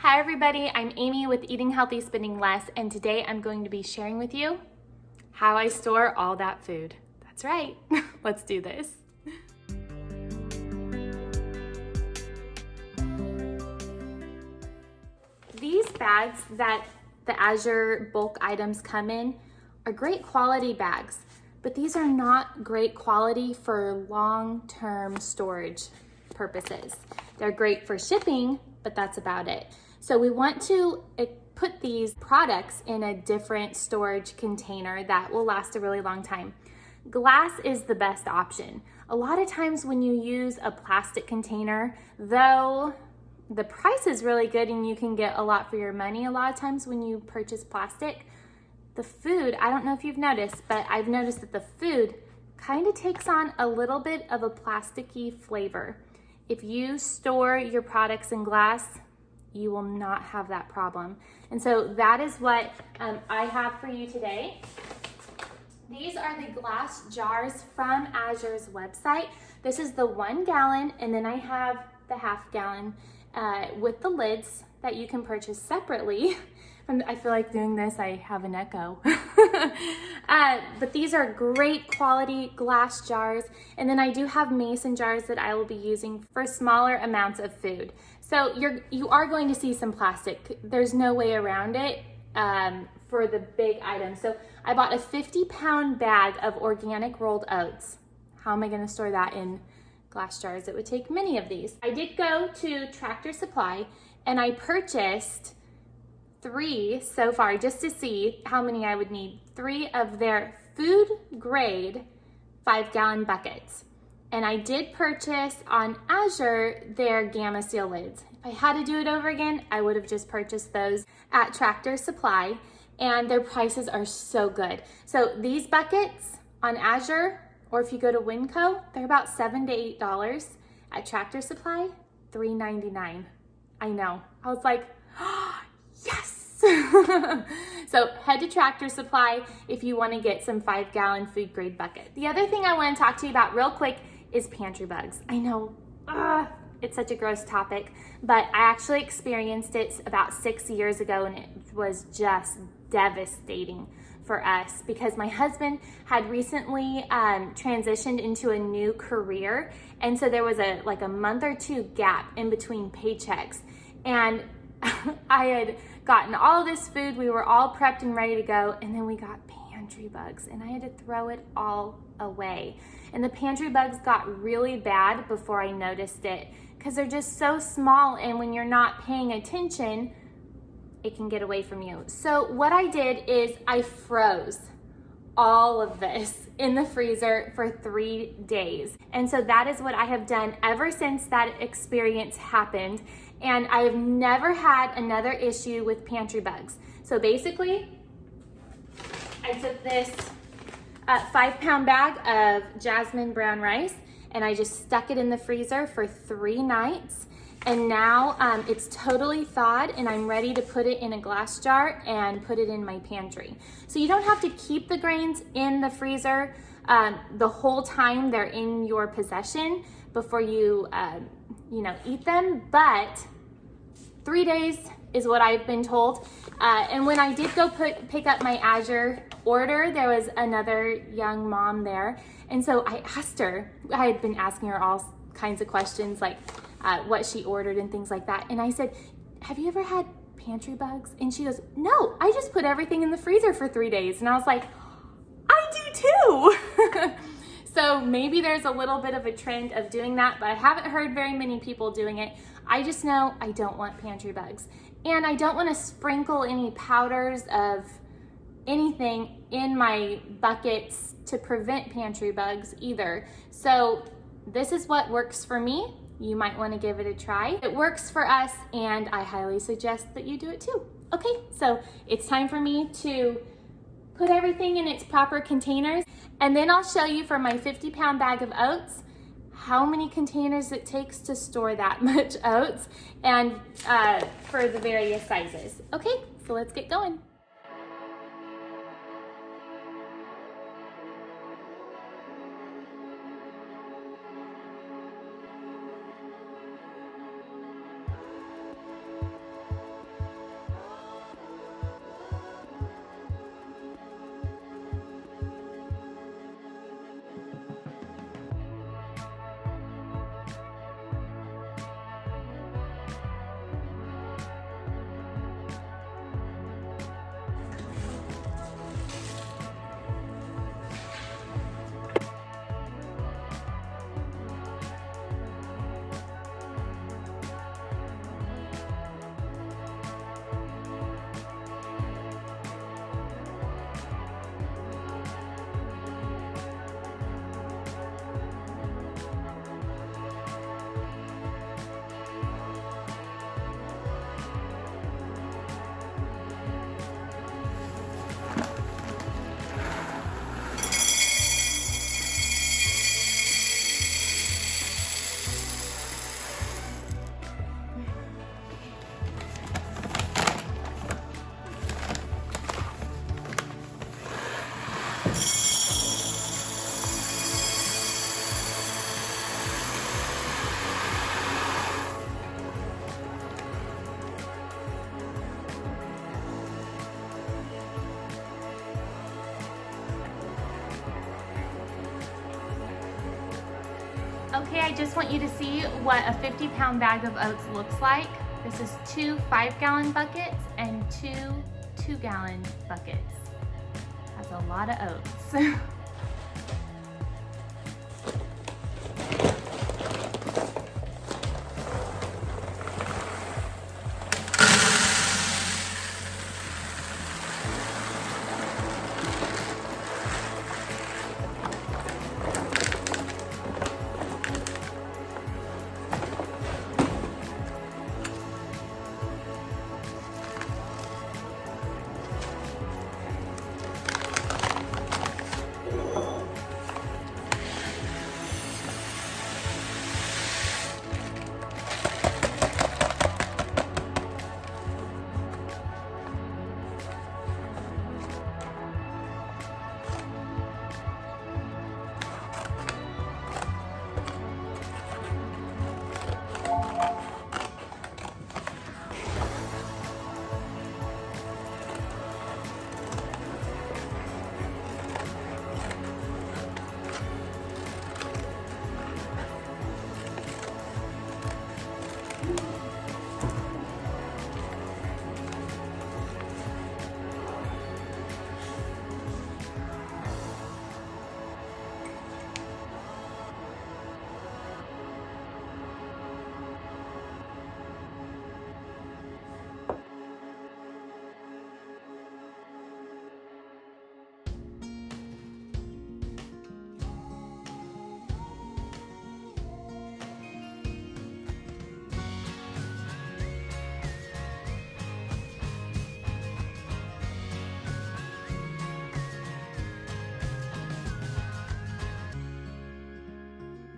Hi everybody, I'm Amy with Eating Healthy, Spending Less, and today I'm going to be sharing with you how I store all that food. That's right, let's do this. These bags that the Azure bulk items come in are great quality bags, but these are not great quality for long-term storage purposes. They're great for shipping, but that's about it. So we want to put these products in a different storage container that will last a really long time. Glass is the best option. A lot of times when you use a plastic container, though the price is really good and you can get a lot for your money, a lot of times when you purchase plastic, the food, I don't know if you've noticed, but I've noticed that the food kind of takes on a little bit of a plasticky flavor. If you store your products in glass, you will not have that problem. And so that is what I have for you today. These are the glass jars from Azure's website. This is the 1 gallon, and then I have the half gallon with the lids that you can purchase separately. I feel like doing this, I have an echo. But these are great quality glass jars. And then I do have mason jars that I will be using for smaller amounts of food. So you are going to see some plastic. There's no way around it for the big items. So I bought a 50-pound bag of organic rolled oats. How am I gonna store that in glass jars? It would take many of these. I did go to Tractor Supply and I purchased 3 so far just to see how many I would need. 3 of their food grade 5-gallon buckets. And I did purchase on Azure their Gamma Seal lids. If I had to do it over again, I would have just purchased those at Tractor Supply, and their prices are so good. So these buckets on Azure, or if you go to Winco, they're about $7 to $8. At Tractor Supply, $3.99. I know, I was like, oh, yes! So head to Tractor Supply if you want to get some 5-gallon food grade bucket. The other thing I want to talk to you about real quick is pantry bugs. I know, it's such a gross topic, but I actually experienced it about 6 years ago, and it was just devastating for us because my husband had recently transitioned into a new career, and so there was a month or 2 gap in between paychecks, and I had gotten all this food, we were all prepped and ready to go, and then we got pantry bugs, and I had to throw it all away. And the pantry bugs got really bad before I noticed it because they're just so small, and when you're not paying attention, it can get away from you. So what I did is I froze all of this in the freezer for 3 days. And so that is what I have done ever since that experience happened. And I have never had another issue with pantry bugs. So basically, I took this 5-pound bag of jasmine brown rice and I just stuck it in the freezer for 3 nights. And now it's totally thawed and I'm ready to put it in a glass jar and put it in my pantry. So you don't have to keep the grains in the freezer the whole time they're in your possession before you eat them, but 3 days is what I've been told. And when I did go pick up my Azure order, there was another young mom there. And so I asked her, I had been asking her all kinds of questions like what she ordered and things like that. And I said, have you ever had pantry bugs? And she goes, no, I just put everything in the freezer for 3 days. And I was like, I do too. So maybe there's a little bit of a trend of doing that, but I haven't heard very many people doing it. I just know I don't want pantry bugs. And I don't want to sprinkle any powders of anything in my buckets to prevent pantry bugs either. So this is what works for me. You might want to give it a try. It works for us, and I highly suggest that you do it too. Okay, so it's time for me to put everything in its proper containers, and then I'll show you for my 50-pound bag of oats how many containers it takes to store that much oats, and for the various sizes. Okay, so let's get going. Okay, I just want you to see what a 50-pound bag of oats looks like. This is 2 5-gallon buckets and 2 2-gallon buckets. That's a lot of oats.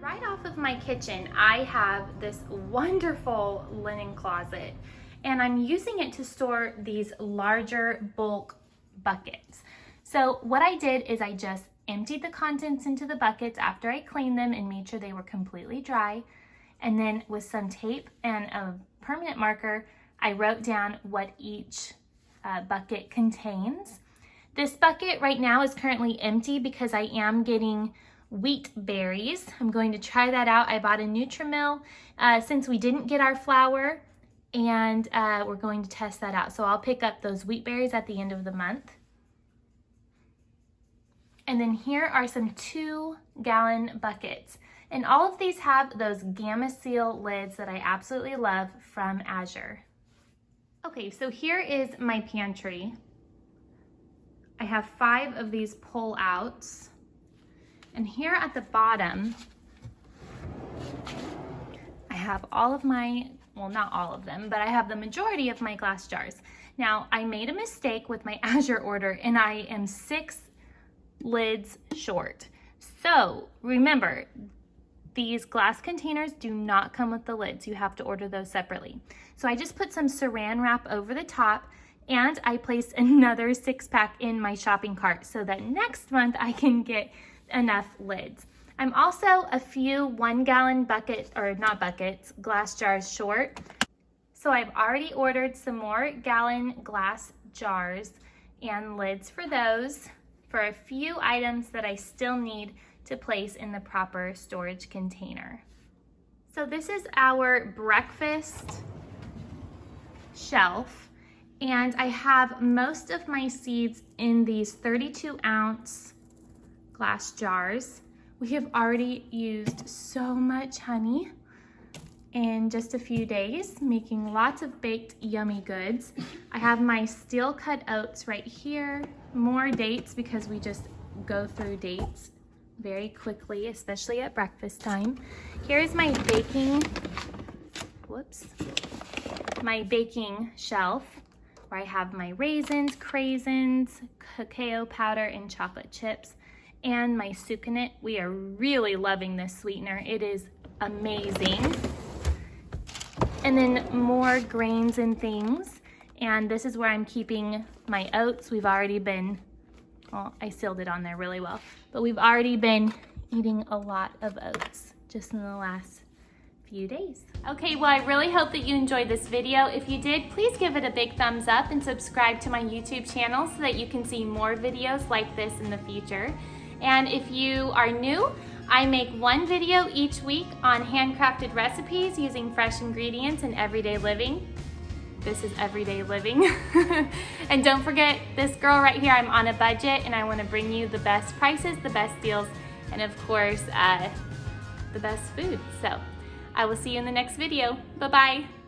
Right off of my kitchen, I have this wonderful linen closet, and I'm using it to store these larger bulk buckets. So what I did is I just emptied the contents into the buckets after I cleaned them and made sure they were completely dry. And then with some tape and a permanent marker, I wrote down what each bucket contains. This bucket right now is currently empty because I am getting wheat berries. I'm going to try that out. I bought a Nutrimil since we didn't get our flour, and we're going to test that out. So I'll pick up those wheat berries at the end of the month. And then here are some 2-gallon buckets. And all of these have those Gamma Seal lids that I absolutely love from Azure. Okay, so here is my pantry. I have 5 of these pull-outs. And here at the bottom, I have all of my, well, not all of them, but I have the majority of my glass jars. Now, I made a mistake with my Azure order, and I am 6 lids short. So remember, these glass containers do not come with the lids. You have to order those separately. So I just put some saran wrap over the top, and I placed another 6-pack in my shopping cart so that next month I can get enough lids. I'm also a few 1-gallon buckets, or not buckets, glass jars short. So I've already ordered some more gallon glass jars and lids for those, for a few items that I still need to place in the proper storage container. So this is our breakfast shelf, and I have most of my seeds in these 32-ounce glass jars. We have already used so much honey in just a few days, making lots of baked yummy goods. I have my steel cut oats right here, more dates because we just go through dates very quickly, especially at breakfast time. Here's my baking, my baking shelf where I have my raisins, craisins, cacao powder, and chocolate chips. And my sucanat. We are really loving this sweetener. It is amazing. And then more grains and things. And this is where I'm keeping my oats. We've already been, well, I sealed it on there really well, but we've already been eating a lot of oats just in the last few days. Okay, well, I really hope that you enjoyed this video. If you did, please give it a big thumbs up and subscribe to my YouTube channel so that you can see more videos like this in the future. And if you are new, I make one video each week on handcrafted recipes using fresh ingredients in everyday living. This is everyday living. And don't forget, this girl right here, I'm on a budget and I want to bring you the best prices, the best deals, and of course, the best food. So I will see you in the next video. Bye-bye.